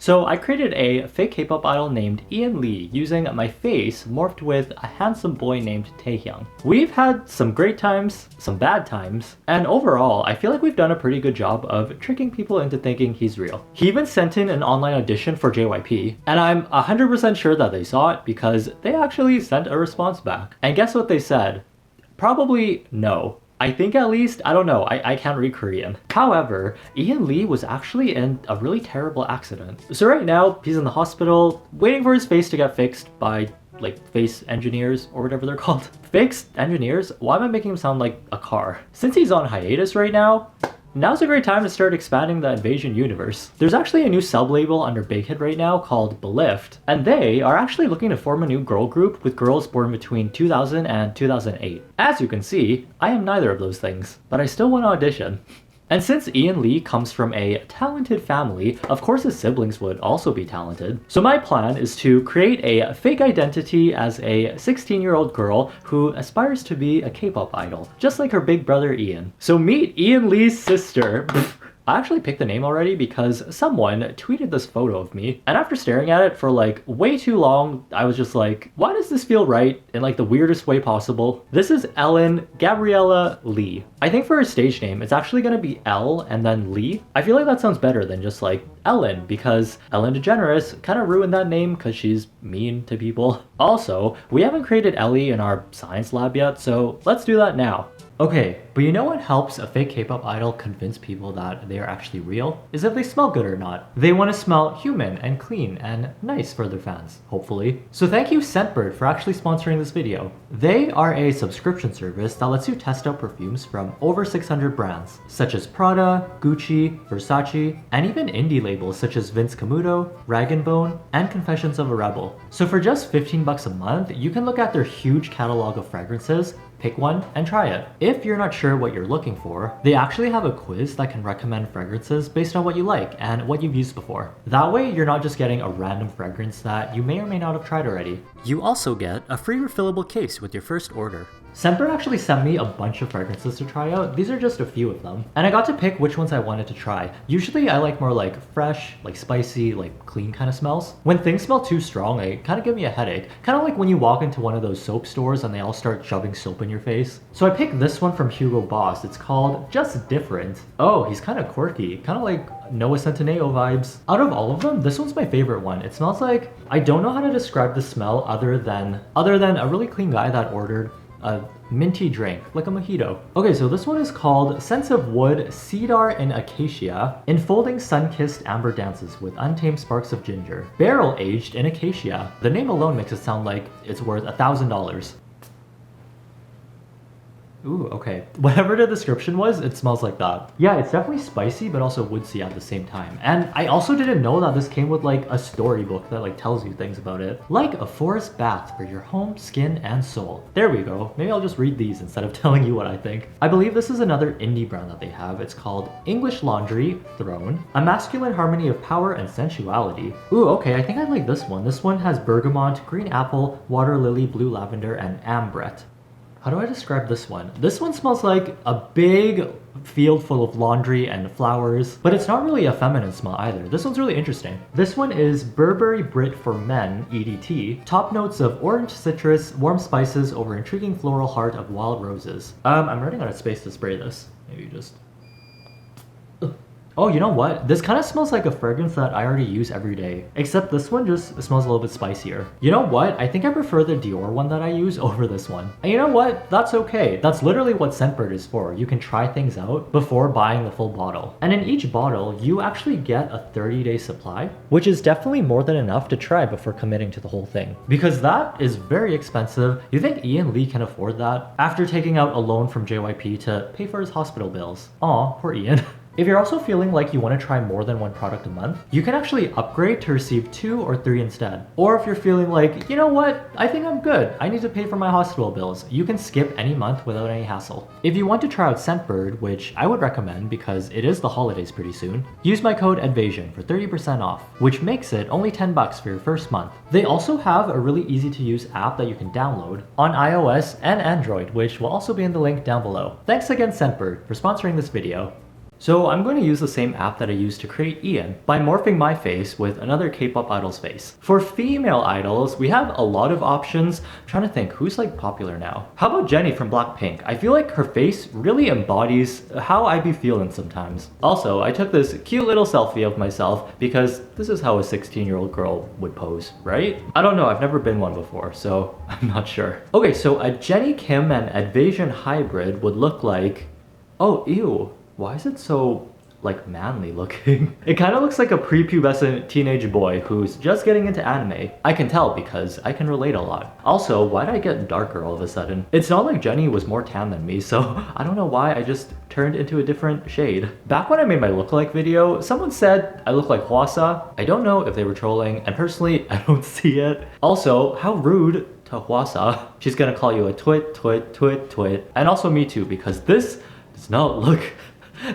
So I created a fake K-pop idol named Ian Lee using my face morphed with a handsome boy named Taehyung. We've had some great times, some bad times, and overall I feel like we've done a pretty good job of tricking people into thinking he's real. He even sent in an online audition for JYP, and I'm 100% sure that they saw it because they actually sent a response back. And guess what they said? Probably no. I think at least, I don't know, I can't read Korean. However, Ian Lee was actually in a really terrible accident. So right now, he's in the hospital, waiting for his face to get fixed by like face engineers or whatever they're called. Fixed engineers? Why am I making him sound like a car? Since he's on hiatus right now, now's a great time to start expanding the Edvasian universe. There's actually a new sub-label under Big Hit right now called Belift, and they are actually looking to form a new girl group with girls born between 2000 and 2008. As you can see, I am neither of those things, but I still want to audition. And since Ian Lee comes from a talented family, of course his siblings would also be talented. So my plan is to create a fake identity as a 16-year-old girl who aspires to be a K-pop idol, just like her big brother Ian. So meet Ian Lee's sister. I actually picked the name already because someone tweeted this photo of me, and after staring at it for like way too long, I was just like, why does this feel right in like the weirdest way possible? This is Ellen Gabriella Lee. I think for her stage name, it's actually gonna be Elle and then Lee. I feel like that sounds better than just like Ellen, because Ellen DeGeneres kind of ruined that name because she's mean to people. Also, we haven't created Ellie in our science lab yet, so let's do that now. Okay, but you know what helps a fake K-pop idol convince people that they are actually real? Is if they smell good or not. They want to smell human and clean and nice for their fans, hopefully. So thank you Scentbird for actually sponsoring this video. They are a subscription service that lets you test out perfumes from over 600 brands, such as Prada, Gucci, Versace, and even indie labels such as Vince Camuto, Rag & Bone, and Confessions of a Rebel. So for just 15 bucks a month, you can look at their huge catalog of fragrances, pick one, and try it. If you're not sure what you're looking for, they actually have a quiz that can recommend fragrances based on what you like and what you've used before. That way, you're not just getting a random fragrance that you may or may not have tried already. You also get a free refillable case with your first order. Scentbird actually sent me a bunch of fragrances to try out. These are just a few of them. And I got to pick which ones I wanted to try. Usually I like more like fresh, like spicy, like clean kind of smells. When things smell too strong, they kind of give me a headache. Kind of like when you walk into one of those soap stores and they all start shoving soap in your face. So I picked this one from Hugo Boss. It's called Just Different. Oh, he's kind of quirky. Kind of like Noah Centineo vibes. Out of all of them, this one's my favorite one. It smells like, I don't know how to describe the smell other than a really clean guy that ordered a minty drink, like a mojito. Okay, so this one is called Scents of Wood, Cedar and Acacia, enfolding sun-kissed amber dances with untamed sparks of ginger. Barrel aged in acacia. The name alone makes it sound like it's worth $1,000. Ooh, okay. Whatever the description was, it smells like that. Yeah, it's definitely spicy, but also woodsy at the same time. And I also didn't know that this came with like a storybook that like tells you things about it. Like a forest bath for your home, skin, and soul. There we go. Maybe I'll just read these instead of telling you what I think. I believe this is another indie brand that they have. It's called English Laundry Throne. A masculine harmony of power and sensuality. Ooh, okay, I think I like this one. This one has bergamot, green apple, water lily, blue lavender, and ambrette. How do I describe this one? This one smells like a big field full of laundry and flowers, but it's not really a feminine smell either. This one's really interesting. This one is Burberry Brit for Men, EDT. Top notes of orange citrus, warm spices over intriguing floral heart of wild roses. I'm running out of space to spray this. Maybe just... Oh, you know what? This kind of smells like a fragrance that I already use every day. Except this one just smells a little bit spicier. You know what? I think I prefer the Dior one that I use over this one. And you know what? That's okay. That's literally what Scentbird is for. You can try things out before buying the full bottle. And in each bottle, you actually get a 30-day supply, which is definitely more than enough to try before committing to the whole thing. Because that is very expensive. You think Ian Lee can afford that? After taking out a loan from JYP to pay for his hospital bills. Aw, poor Ian. If you're also feeling like you want to try more than one product a month, you can actually upgrade to receive 2 or 3 instead. Or if you're feeling like, you know what, I think I'm good, I need to pay for my hospital bills, you can skip any month without any hassle. If you want to try out Scentbird, which I would recommend because it is the holidays pretty soon, use my code Edvasian for 30% off, which makes it only 10 bucks for your first month. They also have a really easy to use app that you can download on iOS and Android, which will also be in the link down below. Thanks again Scentbird for sponsoring this video. So I'm going to use the same app that I used to create Ian by morphing my face with another K-pop idol's face. For female idols, we have a lot of options. I'm trying to think, who's like popular now? How about Jennie from Blackpink? I feel like her face really embodies how I be feeling sometimes. Also, I took this cute little selfie of myself because this is how a 16-year-old girl would pose, right? I don't know, I've never been one before, so I'm not sure. Okay, so a Jennie Kim and Edvasian hybrid would look like... Oh, ew. Why is it so, like, manly looking? It kind of looks like a prepubescent teenage boy who's just getting into anime. I can tell because I can relate a lot. Also, why did I get darker all of a sudden? It's not like Jennie was more tan than me, so I don't know why I just turned into a different shade. Back when I made my lookalike video, someone said I look like Hwasa. I don't know if they were trolling, and personally, I don't see it. Also, how rude to Hwasa. She's gonna call you a twit, twit, twit, twit. And also me too, because this does not look...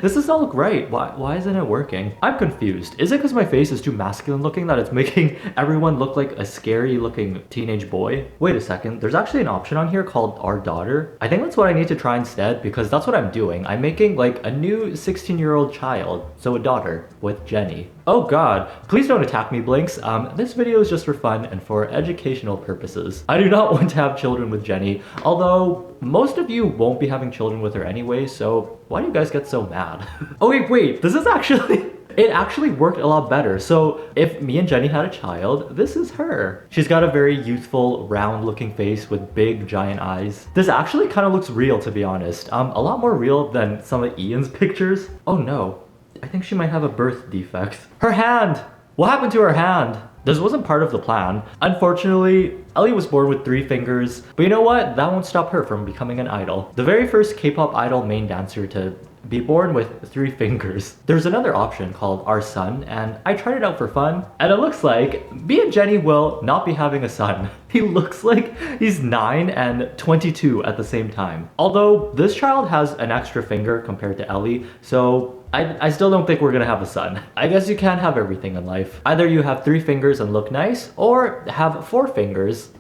This does not look right. Why isn't it working? I'm confused. Is it because my face is too masculine looking that it's making everyone look like a scary looking teenage boy? Wait a second, there's actually an option on here called Our Daughter. I think that's what I need to try instead because that's what I'm doing. I'm making like a new 16-year-old child, so a daughter with Jennie. Oh god, please don't attack me, Blinks. This video is just for fun and for educational purposes. I do not want to have children with Jennie, although most of you won't be having children with her anyway, so why do you guys get so mad? Okay, wait, this is actually... It actually worked a lot better. So if me and Jennie had a child, this is her. She's got a very youthful, round looking face with big giant eyes. This actually kind of looks real, to be honest. A lot more real than some of Ian's pictures. Oh no. I think she might have a birth defect. Her hand! What happened to her hand? This wasn't part of the plan. Unfortunately, Ellie was born with 3 fingers, but you know what? That won't stop her from becoming an idol. The very first K-pop idol main dancer to be born with 3 fingers. There's another option called Our Son, and I tried it out for fun, and it looks like me and Jennie will not be having a son. He looks like he's 9 and 22 at the same time. Although this child has an extra finger compared to Ellie, so I still don't think we're gonna have a son. I guess you can't have everything in life. Either you have 3 fingers and look nice, or have 4 fingers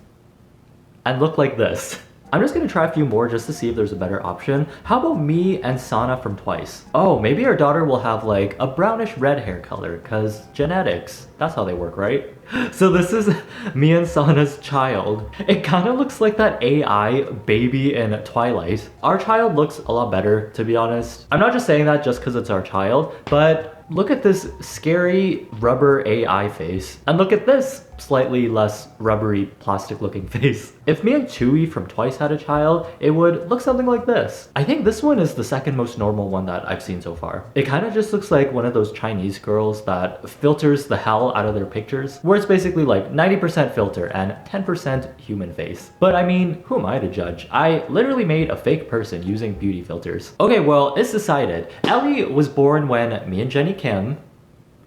and look like this. I'm just gonna try a few more just to see if there's a better option. How about me and Sana from Twice? Oh, maybe our daughter will have like a brownish red hair color, cause genetics. That's how they work, right? So this is me and Sana's child. It kind of looks like that AI baby in Twilight. Our child looks a lot better, to be honest. I'm not just saying that just because it's our child, but look at this scary rubber AI face. And look at this slightly less rubbery plastic looking face. If me and Chewie from Twice had a child, it would look something like this. I think this one is the second most normal one that I've seen so far. It kind of just looks like one of those Chinese girls that filters the hell out of their pictures, where it's basically like 90% filter and 10% human face. But I mean, who am I to judge? I literally made a fake person using beauty filters. Okay, well, it's decided. Ellie was born when me and Jennie Kim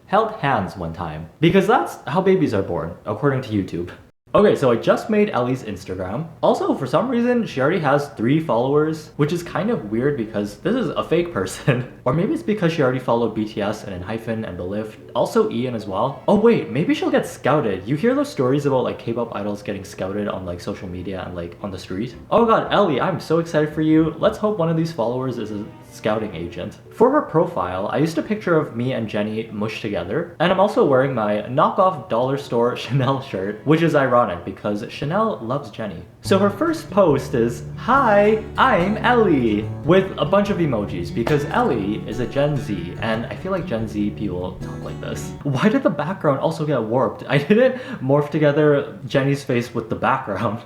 held hands one time, because that's how babies are born, according to YouTube. Okay, so I just made Ellie's Instagram. Also, for some reason, she already has 3 followers, which is kind of weird because this is a fake person. Or maybe it's because she already followed BTS and Hyphen and Belift. Also Ian as well. Oh wait, maybe she'll get scouted. You hear those stories about like K-pop idols getting scouted on like social media and like on the street? Oh god, Ellie, I'm so excited for you. Let's hope one of these followers is a scouting agent. For her profile, I used a picture of me and Jennie mushed together, and I'm also wearing my knockoff dollar store Chanel shirt, which is ironic because Chanel loves Jennie. So her first post is, "Hi, I'm Ellie," with a bunch of emojis because Ellie is a Gen Z, and I feel like Gen Z people talk like this. Why did the background also get warped? I didn't morph together Jennie's face with the background.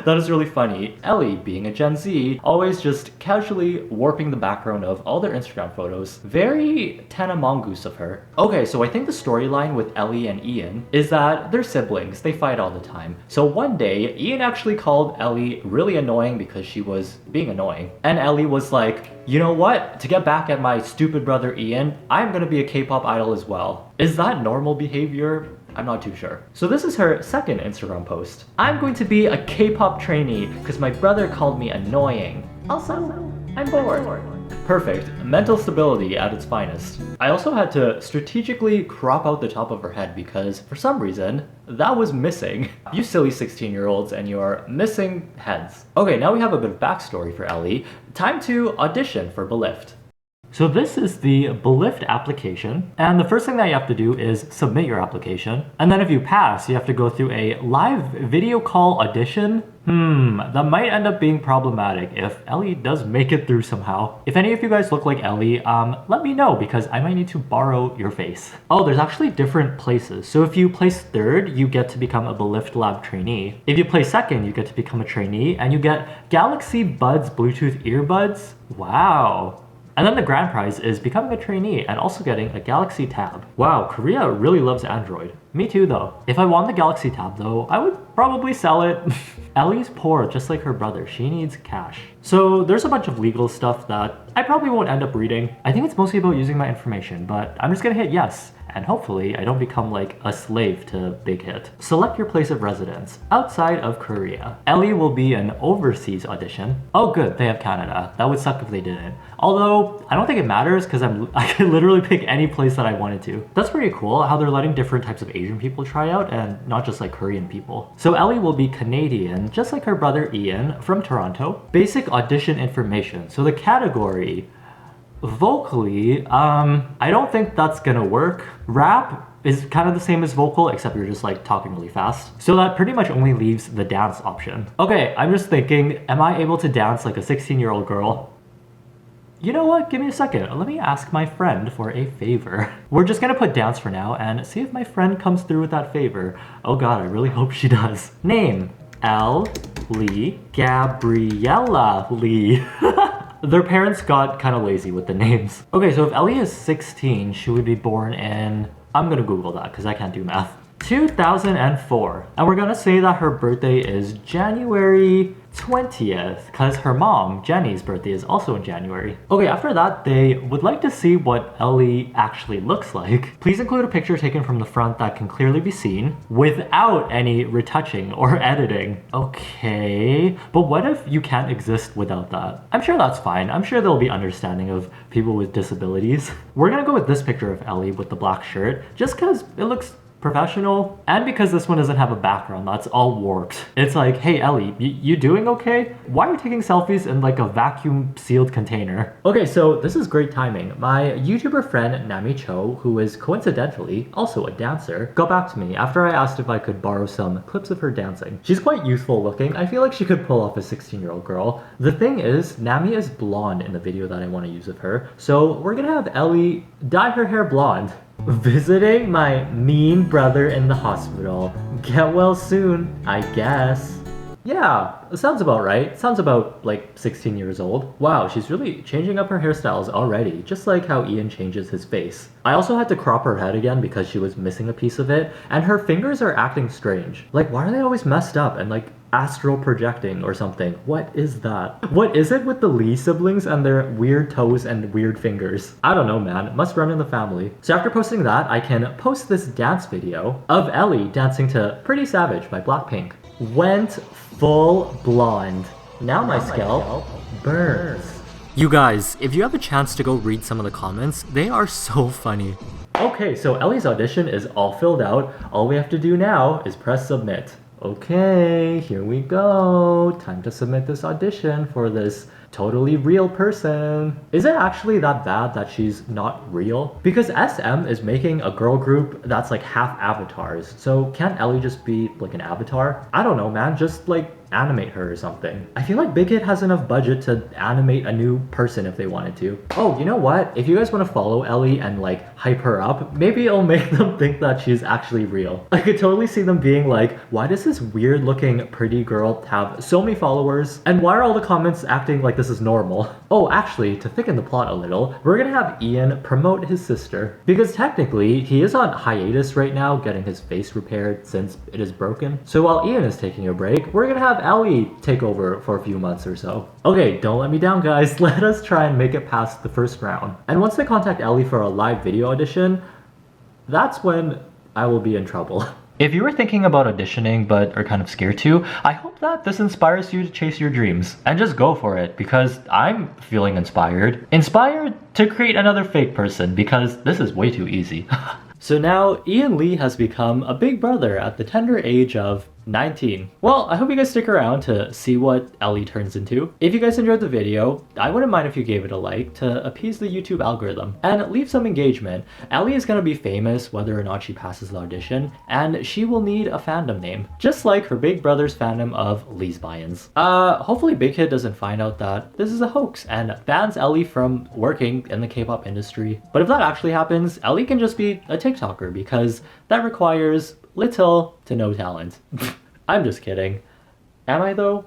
That is really funny. Ellie, being a Gen Z, always just casually warping the background of all their Instagram photos. Very Tana Mongoose of her. Okay, so I think the storyline with Ellie and Ian is that they're siblings. They fight all the time. So one day, Ian actually called Ellie really annoying because she was being annoying. And Ellie was like, you know what? To get back at my stupid brother Ian, I'm gonna be a K-pop idol as well. Is that normal behavior? I'm not too sure. So this is her second Instagram post. I'm going to be a K-pop trainee because my brother called me annoying. Also, I'm bored. Perfect. Mental stability at its finest. I also had to strategically crop out the top of her head because for some reason, that was missing. You silly 16-year-olds and your missing heads. Okay, now we have a bit of backstory for Ellie. Time to audition for Belift. So this is the Belift application, and the first thing that you have to do is submit your application. And then if you pass, you have to go through a live video call audition. That might end up being problematic if Ellie does make it through somehow. If any of you guys look like Ellie, let me know because I might need to borrow your face. Oh, there's actually different places. So if you place third, you get to become a Belift Lab trainee. If you place second, you get to become a trainee and you get Galaxy Buds Bluetooth earbuds. Wow. And then the grand prize is becoming a trainee and also getting a Galaxy Tab. Wow, Korea really loves Android. Me too though. If I won the Galaxy Tab though, I would probably sell it. Ellie's poor, just like her brother. She needs cash. So there's a bunch of legal stuff that I probably won't end up reading. I think it's mostly about using my information, but I'm just gonna hit yes. And hopefully I don't become like a slave to Big Hit. Select your place of residence outside of Korea. Ellie will be an overseas audition. Oh good, they have Canada. That would suck if they didn't. Although I don't think it matters because I could literally pick any place that I wanted to. That's pretty cool how they're letting different types of Asian people try out and not just like Korean people. So Ellie will be Canadian, just like her brother Ian from Toronto. Basic audition information. So the category, vocally, I don't think that's gonna work. Rap is kind of the same as vocal, except you're just like talking really fast. So that pretty much only leaves the dance option. Okay, I'm just thinking, am I able to dance like a 16-year-old girl? You know what? Give me a second. Let me ask my friend for a favor. We're just gonna put dance for now and see if my friend comes through with that favor. Oh god, I really hope she does. Name, L. Lee, Gabriella Lee. Their parents got kind of lazy with the names. Okay, so if Ellie is 16, she would be born in... I'm gonna Google that because I can't do math. 2004. And we're gonna say that her birthday is January 20th because her mom, Jenny's birthday is also in January. Okay, after that, they would like to see what Ellie actually looks like. Please include a picture taken from the front that can clearly be seen without any retouching or editing. Okay, but what if you can't exist without that? I'm sure that's fine. I'm sure they'll be understanding of people with disabilities. We're gonna go with this picture of Ellie with the black shirt just because it looks professional, and because this one doesn't have a background that's all warped. It's like, hey Ellie, you doing okay? Why are you taking selfies in like a vacuum sealed container? Okay, so this is great timing. My YouTuber friend Nami Cho, who is coincidentally also a dancer, got back to me after I asked if I could borrow some clips of her dancing. She's quite youthful looking. I feel like she could pull off a 16-year-old girl. The thing is, Nami is blonde in the video that I want to use of her, so we're gonna have Ellie dye her hair blonde. Visiting my mean brother in the hospital. Get well soon, I guess. Yeah, sounds about right. Sounds about like 16 years old. Wow, she's really changing up her hairstyles already, just like how Ian changes his face. I also had to crop her head again because she was missing a piece of it, and her fingers are acting strange. Like, why are they always messed up and like astral projecting or something? What is that? What is it with the Lee siblings and their weird toes and weird fingers? I don't know, man. It must run in the family. So after posting that, I can post this dance video of Ellie dancing to Pretty Savage by Blackpink. Went full blonde. Now my scalp burns. You guys, if you have a chance to go read some of the comments, they are so funny. Okay, so Ellie's audition is all filled out. All we have to do now is press submit. Okay, here we go. Time to submit this audition for this totally real person. Is it actually that bad that she's not real? Because SM is making a girl group that's like half avatars. So can't Ellie just be like an avatar? I don't know, man. Just like animate her or something. I feel like Big Hit has enough budget to animate a new person if they wanted to. Oh, you know what? If you guys want to follow Ellie and like hype her up, maybe it'll make them think that she's actually real. I could totally see them being like, why does this weird looking pretty girl have so many followers? And why are all the comments acting like this is normal? Oh, actually, to thicken the plot a little, we're gonna have Ian promote his sister. Because technically, he is on hiatus right now getting his face repaired since it is broken. So while Ian is taking a break, we're gonna have Ellie take over for a few months or so. Okay, don't let me down guys. Let us try and make it past the first round. And once they contact Ellie for a live video audition, that's when I will be in trouble. If you were thinking about auditioning but are kind of scared to, I hope that this inspires you to chase your dreams. And just go for it, because I'm feeling inspired. Inspired to create another fake person, because this is way too easy. So now, Ian Lee has become a big brother at the tender age of 19. Well, I hope you guys stick around to see what Ellie turns into. If you guys enjoyed the video, I wouldn't mind if you gave it a like to appease the YouTube algorithm and leave some engagement. Ellie is gonna be famous whether or not she passes the audition, and she will need a fandom name, just like her big brother's fandom of lesbians. Hopefully Big Hit doesn't find out that this is a hoax and bans Ellie from working in the K-pop industry. But if that actually happens, Ellie can just be a TikToker because that requires little to no talent. I'm just kidding. Am I though?